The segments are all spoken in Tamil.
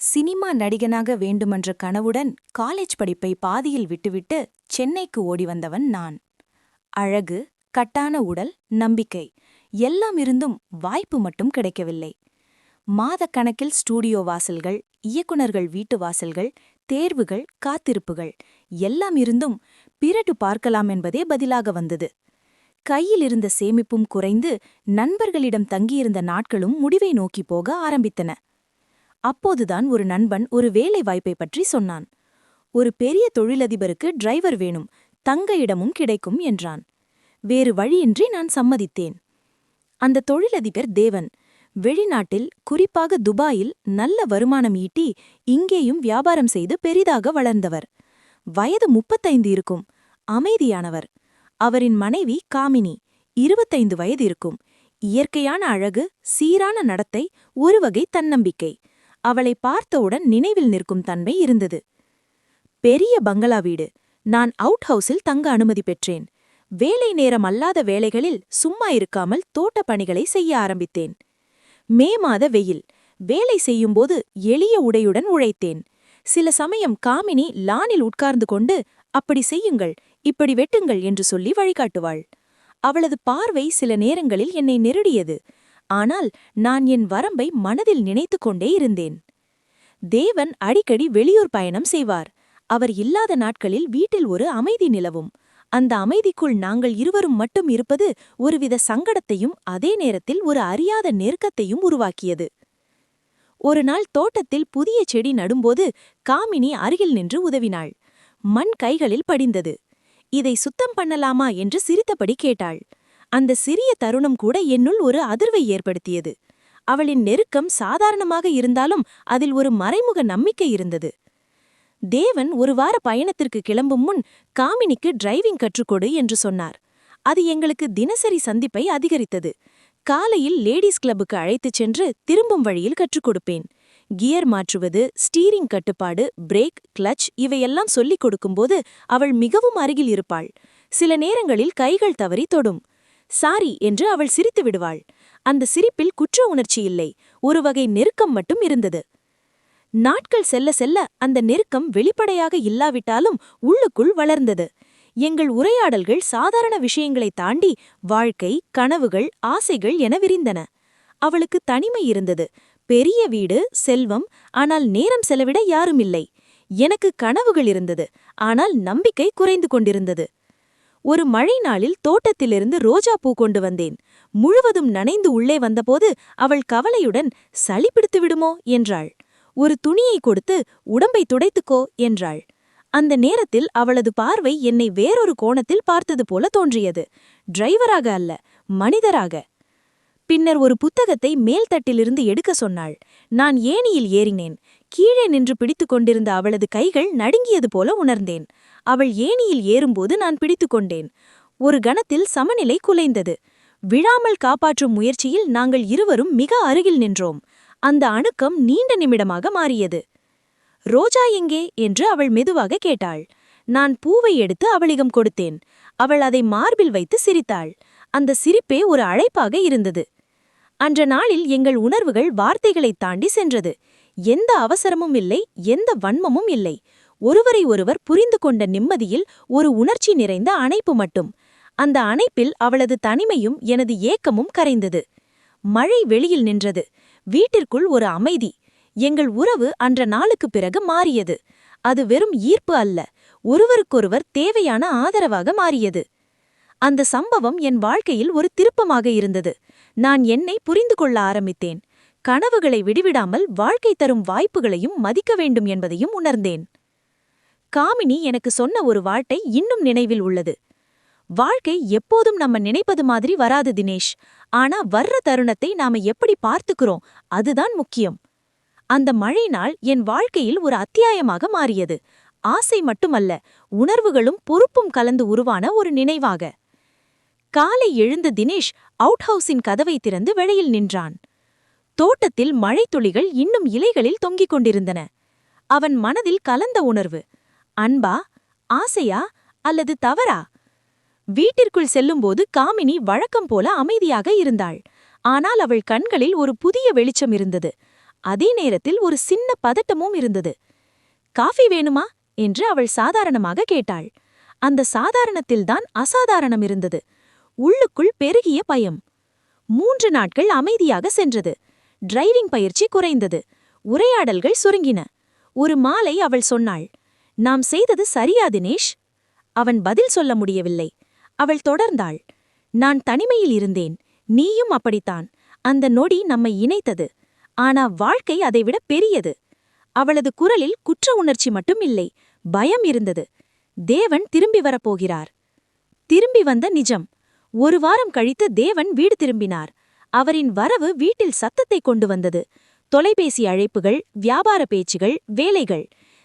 சினிமா நடிகனாக வேண்டுமென்ற கனவுடன் காலேஜ் படிப்பை பாதியில் விட்டுவிட்டு சென்னைக்கு ஓடி வந்தவன் நான். அழகு, கட்டான உடல், நம்பிக்கை எல்லாம் இருந்தும் வாய்ப்பு மட்டும் கிடைக்கவில்லை. மாதக்கணக்கில் ஸ்டூடியோ வாசல்கள், இயக்குனர்கள் வீட்டு வாசல்கள், தேர்வுகள், காத்திருப்புகள் எல்லாம் இருந்தும் பிறகு பார்க்கலாம் என்பதே பதிலாக வந்தது. கையில் இருந்த சேமிப்பும் குறைந்து நண்பர்களிடம் தங்கியிருந்த நாட்களும் முடிவை நோக்கி போக ஆரம்பித்தன. அப்போதுதான் ஒரு நண்பன் ஒரு வேலை வாய்ப்பை பற்றி சொன்னான். ஒரு பெரிய தொழிலதிபருக்கு டிரைவர் வேணும், தங்க இடமும் கிடைக்கும் என்றான். வேறு வழியின்றி நான் சம்மதித்தேன். அந்த தொழிலதிபர் தேவன். வெளிநாட்டில், குறிப்பாக துபாயில் நல்ல வருமானம் ஈட்டி இங்கேயும் வியாபாரம் செய்து பெரிதாக வளர்ந்தவர். வயது 35 இருக்கும். அமைதியானவர். அவரின் மனைவி காமினி, 25 வயது இருக்கும். இயற்கையான அழகு, சீரான நடத்தை, ஒருவகை தன்னம்பிக்கை. அவளை பார்த்தவுடன் நினைவில் நிற்கும் தன்மை இருந்தது. பெரிய பங்களா வீடு. நான் அவுட் ஹவுஸில் தங்க அனுமதி பெற்றேன். வேலை நேரம் அல்லாத வேளைகளில் சும்மா இருக்காமல் தோட்டப் பணிகளை செய்ய ஆரம்பித்தேன். மே மாத வெயில். வேலை செய்யும்போது எளிய உடையுடன் உழைத்தேன். சில சமயம் காமினி லானில் உட்கார்ந்து கொண்டு, அப்படி செய்யுங்கள், இப்படி வெட்டுங்கள் என்று சொல்லி வழிகாட்டுவாள். அவளது பார்வை சில நேரங்களில் என்னை நெருடியது. ஆனால் நான் என் வரம்பை மனதில் நினைத்து கொண்டே இருந்தேன். தேவன் அடிக்கடி வெளியூர் பயணம் செய்வார். அவர் இல்லாத நாட்களில் வீட்டில் ஒரு அமைதி நிலவும். அந்த அமைதிக்குள் நாங்கள் இருவரும் மட்டும் இருப்பது ஒருவித சங்கடத்தையும் அதே நேரத்தில் ஒரு அறியாத நெருக்கத்தையும் உருவாக்கியது. ஒரு நாள் தோட்டத்தில் புதிய செடி நடும்போது காமினி அருகில் நின்று உதவினாள். மண் கைகளில் படிந்தது. இதை சுத்தம் பண்ணலாமா என்று சிரித்தபடி கேட்டாள். அந்த சிறிய தருணம் கூட என்னுள் ஒரு அதிர்வை ஏற்படுத்தியது. அவளின் நெருக்கம் சாதாரணமாக இருந்தாலும் அதில் ஒரு மறைமுக நம்பிக்கை இருந்தது. தேவன் ஒரு வார பயணத்திற்கு கிளம்பும் முன் காமினிக்கு டிரைவிங் கற்றுக்கொடு என்று சொன்னார். அது எங்களுக்கு தினசரி சந்திப்பை அதிகரித்தது. காலையில் லேடிஸ் கிளப்புக்கு அழைத்துச் சென்று திரும்பும் வழியில் கற்றுக் கொடுப்பேன். கியர் மாற்றுவது, ஸ்டீரிங் கட்டுப்பாடு, பிரேக், கிளட்ச் இவையெல்லாம் சொல்லிக் கொடுக்கும்போது அவள் மிகவும் அருகில் இருப்பாள். சில நேரங்களில் கைகள் தவறி தொடும். சாரி என்று அவள் சிரித்து விடுவாள். அந்த சிரிப்பில் குற்ற உணர்ச்சி இல்லை, ஒரு வகை நெருக்கம் மட்டும் இருந்தது. நாட்கள் செல்ல செல்ல அந்த நெருக்கம் வெளிப்படையாக இல்லாவிட்டாலும் உள்ளுக்குள் வளர்ந்தது. எங்கள் உரையாடல்கள் சாதாரண விஷயங்களை தாண்டி வாழ்க்கை, கனவுகள், ஆசைகள் என விரிந்தன. அவளுக்கு தனிமை இருந்தது. பெரிய வீடு, செல்வம், ஆனால் நேரம் செலவிட யாருமில்லை. எனக்கு கனவுகள் இருந்தது, ஆனால் நம்பிக்கை குறைந்து கொண்டிருந்தது. ஒரு மழை நாளில் தோட்டத்திலிருந்து ரோஜா பூ கொண்டு வந்தேன். முழுவதும் நனைந்து உள்ளே வந்தபோது அவள் கவலையுடன், சளி பிடித்து விடுமோ என்றாள். ஒரு துணியை கொடுத்து, உடம்பை துடைத்துக்கோ என்றாள். அந்த நேரத்தில் அவளது பார்வை என்னை வேறொரு கோணத்தில் பார்த்தது போல தோன்றியது. டிரைவராக அல்ல, மனிதராக. பின்னர் ஒரு புத்தகத்தை மேல்தட்டிலிருந்து எடுக்க சொன்னாள். நான் ஏணியில் ஏறினேன். கீழே நின்று பிடித்து கொண்டிருந்த அவளது கைகள் நடுங்கியது போல உணர்ந்தேன். அவள் ஏணியில் ஏறும்போது நான் பிடித்து கொண்டேன். ஒரு கணத்தில் சமநிலை குலைந்தது. விழாமல் காப்பாற்றும் முயற்சியில் நாங்கள் இருவரும் மிக அருகில் நின்றோம். அந்த அணுக்கம் நீண்ட நிமிடமாக மாறியது. ரோஜா எங்கே என்று அவள் மெதுவாக கேட்டாள். நான் பூவை எடுத்து அவளிடம் கொடுத்தேன். அவள் அதை மார்பில் வைத்து சிரித்தாள். அந்த சிரிப்பே ஒரு அழைப்பாக இருந்தது. அன்ற நாளில் எங்கள் உணர்வுகள் வார்த்தைகளைத் தாண்டி சென்றது. எந்த அவசரமும் இல்லை, எந்த வன்மமும் இல்லை. ஒருவரை ஒருவர் புரிந்து கொண்ட நிம்மதியில் ஒரு உணர்ச்சி நிறைந்த அணைப்பு மட்டும். அந்த அணைப்பில் அவளது தனிமையும் எனது ஏக்கமும் கரைந்தது. மழை வெளியில் நின்றது. வீட்டிற்குள் ஒரு அமைதி. எங்கள் உறவு அன்ற நாளுக்குப் பிறகு மாறியது. அது வெறும் ஈர்ப்பு அல்ல, ஒருவருக்கொருவர் தேவையான ஆதரவாக மாறியது. அந்த சம்பவம் என் வாழ்க்கையில் ஒரு திருப்பமாக இருந்தது. நான் என்னை புரிந்து கொள்ள ஆரம்பித்தேன். கனவுகளை விடுவிடாமல் வாழ்க்கை தரும் வாய்ப்புகளையும் மதிக்க வேண்டும் என்பதையும் உணர்ந்தேன். காமினி எனக்கு சொன்ன ஒரு வார்த்தை இன்னும் நினைவில் உள்ளது. வாழ்க்கை எப்போதும் நம்ம நினைப்பது மாதிரி வராது தினேஷ். ஆனா வர்ற தருணத்தை நாம எப்படி பார்த்துக்கிறோம், அதுதான் முக்கியம். அந்த மழை நாள் என் வாழ்க்கையில் ஒரு அத்தியாயமாக மாறியது. ஆசை மட்டுமல்ல, உணர்வுகளும் பொறுப்பும் கலந்து உருவான ஒரு நினைவாக. காலை எழுந்த தினேஷ் அவுட் ஹவுஸின் கதவை திறந்து வெளியில் நின்றான். தோட்டத்தில் மழைத்துளிகள் இன்னும் இலைகளில் தொங்கிக் கொண்டிருந்தன. அவன் மனதில் கலந்த உணர்வு. அன்பா, ஆசையா அல்லது தவறா? வீட்டிற்குள் செல்லும்போது காமினி வழக்கம் போல அமைதியாக இருந்தாள். ஆனால் அவள் கண்களில் ஒரு புதிய வெளிச்சம் இருந்தது. அதே நேரத்தில் ஒரு சின்ன பதட்டமும் இருந்தது. காஃபி வேணுமா என்று அவள் சாதாரணமாக கேட்டாள். அந்த சாதாரணத்தில்தான் அசாதாரணம் இருந்தது. உள்ளுக்குள் பெருகிய பயம். 3 நாட்கள் அமைதியாக சென்றது. டிரைவிங் பயிற்சி குறைந்தது. உரையாடல்கள் சுருங்கின. ஒரு மாலை அவள் சொன்னாள், நாம் செய்தது சரியா தினேஷ்? அவன் பதில் சொல்ல முடியவில்லை. அவள் தொடர்ந்தாள், நான் தனிமையில் இருந்தேன், நீயும் அப்படித்தான். அந்த நொடி நம்மை இணைத்தது. ஆனா வாழ்க்கை அதைவிட பெரியது. அவளது குரலில் குற்ற உணர்ச்சி மட்டும் இல்லை, பயம் இருந்தது. தேவன் திரும்பி வரப்போகிறார். திரும்பி வந்த நிஜம். 1 வாரம் கழித்து தேவன் வீடு திரும்பினார். அவரின் வரவு வீட்டில் சத்தத்தை கொண்டு வந்தது. தொலைபேசி அழைப்புகள், வியாபார பேச்சுகள், வேலைகள்.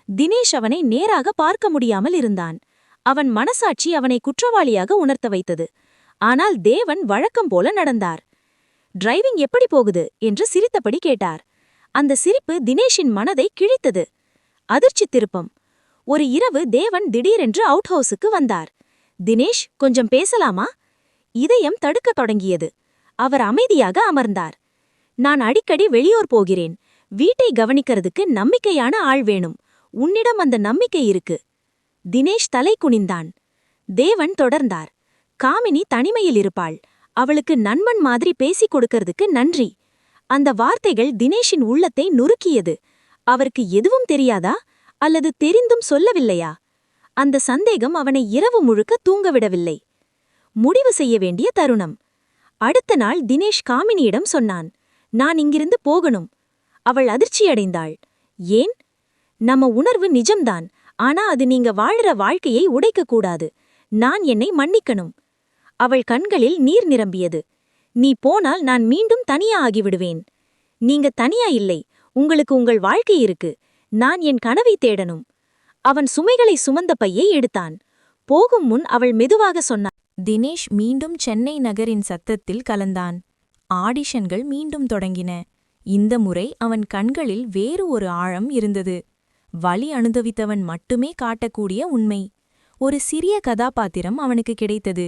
தினேஷ் அவனை நேராக பார்க்க முடியாமல் இருந்தான். அவன் மனசாட்சி அவனை குற்றவாளியாக உணர்த்த வைத்தது. ஆனால் தேவன் வழக்கம் போல நடந்தார். டிரைவிங் எப்படி போகுது என்று சிரித்தபடி கேட்டார். அந்த சிரிப்பு தினேஷின் மனதை கிழித்தது. அதிர்ச்சி திருப்பம். ஒரு இரவு தேவன் திடீரென்று அவுட் ஹவுஸுக்கு வந்தார். தினேஷ், கொஞ்சம் பேசலாமா? இதயம் தடுக்கத் தொடங்கியது. அவர் அமைதியாக அமர்ந்தார். நான் அடிக்கடி வெளியூர் போகிறேன். வீட்டை கவனிக்கிறதுக்கு நம்பிக்கையான ஆள் வேணும். உன்னிடம் அந்த நம்பிக்கை இருக்கு. தினேஷ் தலை குனிந்தான். தேவன் தொடர்ந்தார், காமினி தனிமையில் இருப்பாள். அவளுக்கு நண்பன் மாதிரி பேசிக் கொடுக்கறதுக்கு நன்றி. அந்த வார்த்தைகள் தினேஷின் உள்ளத்தை நுறுக்கியது. அவருக்கு எதுவும் தெரியாதா அல்லது தெரிந்தும் சொல்லவில்லையா? அந்த சந்தேகம் அவனை இரவு முழுக்க தூங்கவிடவில்லை. முடிவு செய்ய வேண்டிய தருணம். அடுத்த நாள் தினேஷ் காமினியிடம் சொன்னான், நான் இங்கிருந்து போகணும். அவள் அதிர்ச்சியடைந்தாள். ஏன்? நம்ம உணர்வு நிஜம்தான், ஆனா அது நீங்க வாழ்ற வாழ்க்கையை உடைக்கக்கூடாது. நான் என்னை மன்னிக்கணும். அவள் கண்களில் நீர் நிரம்பியது. நீ போனால் நான் மீண்டும் தனியா ஆகிவிடுவேன். நீங்க தனியா இல்லை, உங்களுக்கு உங்கள் வாழ்க்கை இருக்கு. நான் என் கனவை தேடணும். அவன் சுமைகளை சுமந்த பையை எடுத்தான். போகும் முன் அவள் மெதுவாக சொன்னாள். தினேஷ் மீண்டும் சென்னை நகரின் சத்தத்தில் கலந்தான். ஆடிஷன்கள் மீண்டும் தொடங்கின. இந்த முறை அவன் கண்களில் வேறு ஒரு ஆழம் இருந்தது. வலி அனுபவித்தவன் மட்டுமே காட்டக்கூடிய உண்மை. ஒரு சிறிய கதாபாத்திரம் அவனுக்கு கிடைத்தது.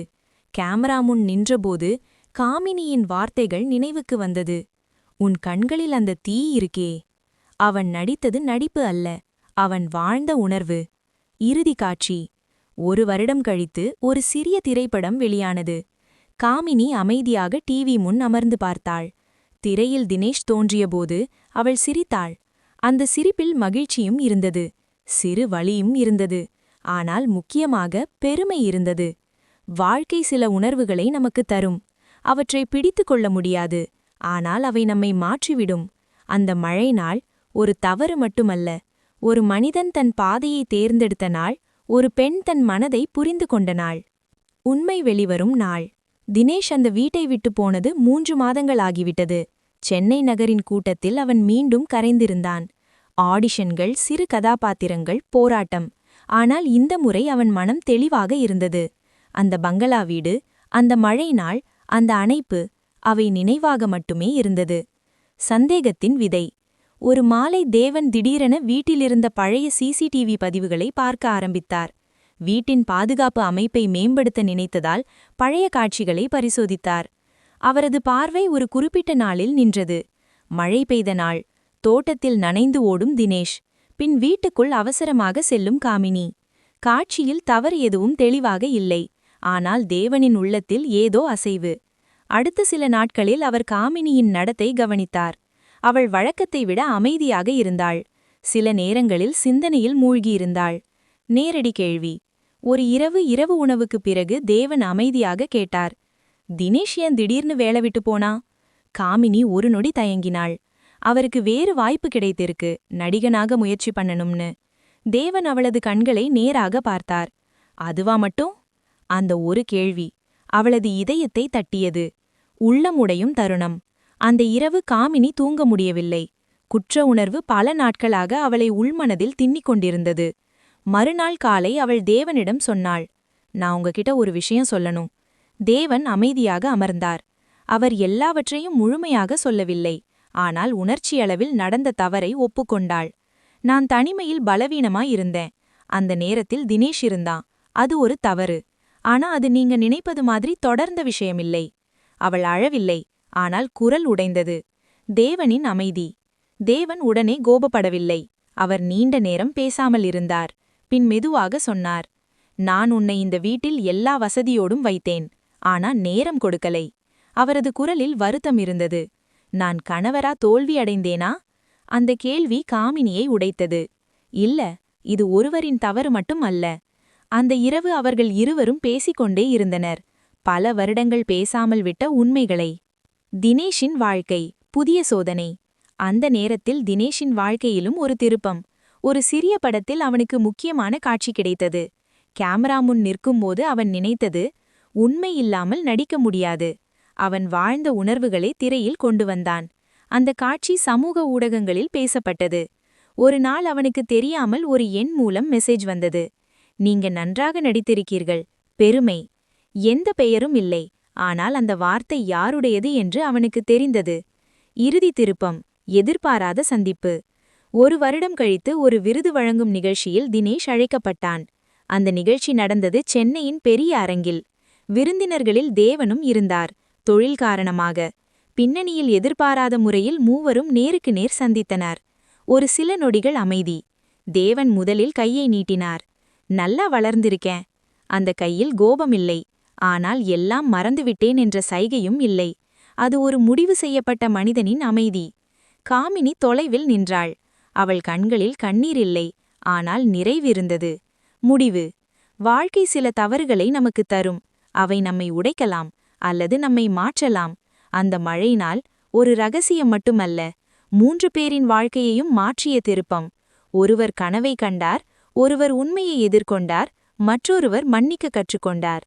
கேமரா முன் நின்றபோது காமினியின் வார்த்தைகள் நினைவுக்கு வந்தது. உன் கண்களில் அந்த தீ இருக்கே. அவன் நடித்தது நடிப்பு அல்ல, அவன் வாழ்ந்த உணர்வு. இறுதி காட்சி. 1 வருடம் கழித்து ஒரு சிறிய திரைப்படம் வெளியானது. காமினி அமைதியாக டிவி முன் அமர்ந்து பார்த்தாள். திரையில் தினேஷ் தோன்றியபோது அவள் சிரித்தாள். அந்த சிரிப்பில் மகிழ்ச்சியும் இருந்தது, சிறு வலியும் இருந்தது. ஆனால் முக்கியமாக பெருமை இருந்தது. வாழ்க்கை சில உணர்வுகளை நமக்கு தரும். அவற்றை பிடித்து கொள்ள முடியாது, ஆனால் அவை நம்மை மாற்றிவிடும். அந்த மழை நாள் ஒரு தவறு மட்டுமல்ல, ஒரு மனிதன் தன் பாதையை தேர்ந்தெடுத்த நாள், ஒரு பெண் தன் மனதை புரிந்து கொண்ட நாள். உண்மை வெளிவரும் நாள். தினேஷ் அந்த வீட்டை விட்டு போனது 3 மாதங்கள் ஆகிவிட்டது. சென்னை நகரின் கூட்டத்தில் அவன் மீண்டும் கரைந்திருந்தான். ஆடிஷன்கள், சிறு கதாபாத்திரங்கள், போராட்டம். ஆனால் இந்த முறை அவன் மனம் தெளிவாக இருந்தது. அந்த பங்களா வீடு, அந்த மழை நாள், அந்த அணைப்பு, அவை நினைவாக மட்டுமே இருந்தது. சந்தேகத்தின் விதை. ஒரு மாலை தேவன் திடீரென வீட்டிலிருந்த பழைய சிசிடிவி பதிவுகளை பார்க்க ஆரம்பித்தார். வீட்டின் பாதுகாப்பு அமைப்பை மேம்படுத்த நினைத்ததால் பழைய காட்சிகளை பரிசோதித்தார். அவரது பார்வை ஒரு குறிப்பிட்ட நாளில் நின்றது. மழை பெய்த நாள். தோட்டத்தில் நனைந்து ஓடும் தினேஷ். பின் வீட்டுக்குள் அவசரமாக செல்லும் காமினி. காட்சியில் தவறு எதுவும் தெளிவாக இல்லை. ஆனால் தேவனின் உள்ளத்தில் ஏதோ அசைவு. அடுத்த சில நாட்களில் அவர் காமினியின் நடத்தை கவனித்தார். அவள் வழக்கத்தை விட அமைதியாக இருந்தாள். சில நேரங்களில் சிந்தனையில் மூழ்கியிருந்தாள். நேரடி கேள்வி. ஒரு இரவு உணவுக்குப் பிறகு தேவன் அமைதியாக கேட்டார், தினேஷ் ஏன் திடீர்னு வேலை விட்டு போனா? காமினி ஒரு நொடி தயங்கினாள். அவருக்கு வேறு வாய்ப்பு கிடைத்திருக்கு, நடிகனாக முயற்சி பண்ணணும்னு. தேவன் அவளது கண்களை நேராக பார்த்தார். அதுவா மட்டும்? அந்த ஒரு கேள்வி அவளது இதயத்தை தட்டியது. உள்ளம் உடையும் தருணம். அந்த இரவு காமினி தூங்க முடியவில்லை. குற்ற உணர்வு பல நாட்களாக அவளை உள்மனதில் தின்னிக் கொண்டிருந்தது. மறுநாள் காலை அவள் தேவனிடம் சொன்னாள், நான் உங்ககிட்ட ஒரு விஷயம் சொல்லணும். தேவன் அமைதியாக அமர்ந்தார். அவர் எல்லாவற்றையும் முழுமையாக சொல்லவில்லை, ஆனால் உணர்ச்சியளவில் நடந்த தவறை ஒப்புக்கொண்டாள். நான் தனிமையில் பலவீனமாயிருந்தேன். அந்த நேரத்தில் தினேஷ் இருந்தான். அது ஒரு தவறு. ஆனா அது நீங்க நினைப்பது மாதிரி தொடர்ந்த விஷயமில்லை. அவள் அழவில்லை, ஆனால் குரல் உடைந்தது. தேவனின் அமைதி. தேவன் உடனே கோபப்படவில்லை. அவர் நீண்ட நேரம் பேசாமல் இருந்தார். பின் மெதுவாக சொன்னார், நான் உன்னை இந்த வீட்டில் எல்லா வசதியோடும் வைத்தேன். ஆனா நேரம் கொடுக்கலை. அவரது குரலில் வருத்தம் இருந்தது. நான் கணவரா தோல்வியடைந்தேனா? அந்த கேள்வி காமினியை உடைத்தது. இல்ல, இது ஒருவரின் தவறு மட்டும் அல்ல. அந்த இரவு அவர்கள் இருவரும் பேசிக்கொண்டே இருந்தனர். பல வருடங்கள் பேசாமல் விட்ட உண்மைகளை. தினேஷின் வாழ்க்கை புதிய சோதனை. அந்த நேரத்தில் தினேஷின் வாழ்க்கையிலும் ஒரு திருப்பம். ஒரு சிறிய படத்தில் அவனுக்கு முக்கியமான காட்சி கிடைத்தது. கேமரா முன் நிற்கும்போது அவன் நினைத்தது, உண்மை இல்லாமல் நடிக்க முடியாது. அவன் வாழ்ந்த உணர்வுகளை திரையில் கொண்டு வந்தான். அந்த காட்சி சமூக ஊடகங்களில் பேசப்பட்டது. ஒரு நாள் அவனுக்கு தெரியாமல் ஒரு எண் மூலம் மெசேஜ் வந்தது. நீங்க நன்றாக நடித்திருக்கீர்கள். பெருமை. எந்த பெயரும் இல்லை. ஆனால் அந்த வார்த்தை யாருடையது என்று அவனுக்கு தெரிந்தது. இறுதி திருப்பம். எதிர்பாராத சந்திப்பு. ஒரு வருடம் கழித்து ஒரு விருது வழங்கும் நிகழ்ச்சியில் தினேஷ் அழைக்கப்பட்டான். அந்த நிகழ்ச்சி நடந்தது சென்னையின் பெரிய அரங்கில். விருந்தினர்களில் தேவனும் இருந்தார், தொழில் காரணமாக. பின்னணியில் எதிர்பாராத முறையில் மூவரும் நேருக்கு நேர் சந்தித்தனர். ஒரு சில நொடிகள் அமைதி. தேவன் முதலில் கையை நீட்டினார். நல்லா வளர்ந்திருக்கேன். அந்த கையில் கோபமில்லை. ஆனால் எல்லாம் மறந்துவிட்டேன் என்ற சைகையும் இல்லை. அது ஒரு முடிவு செய்யப்பட்ட மனிதனின் அமைதி. காமினி தொலைவில் நின்றாள். அவள் கண்களில் கண்ணீர் இல்லை, ஆனால் நிறைவிருந்தது. முடிவு. வாழ்க்கை சில தவறுகளை நமக்கு தரும். அவை நம்மை உடைக்கலாம் அல்லது நம்மை மாற்றலாம். அந்த மழை நாள் ஒரு ரகசியம் மட்டுமல்ல, 3 பேரின் வாழ்க்கையையும் மாற்றிய திருப்பம். ஒருவர் கனவை கண்டார், ஒருவர் உண்மையை எதிர்கொண்டார், மற்றொருவர் மன்னிக்க கற்றுக்கொண்டார்.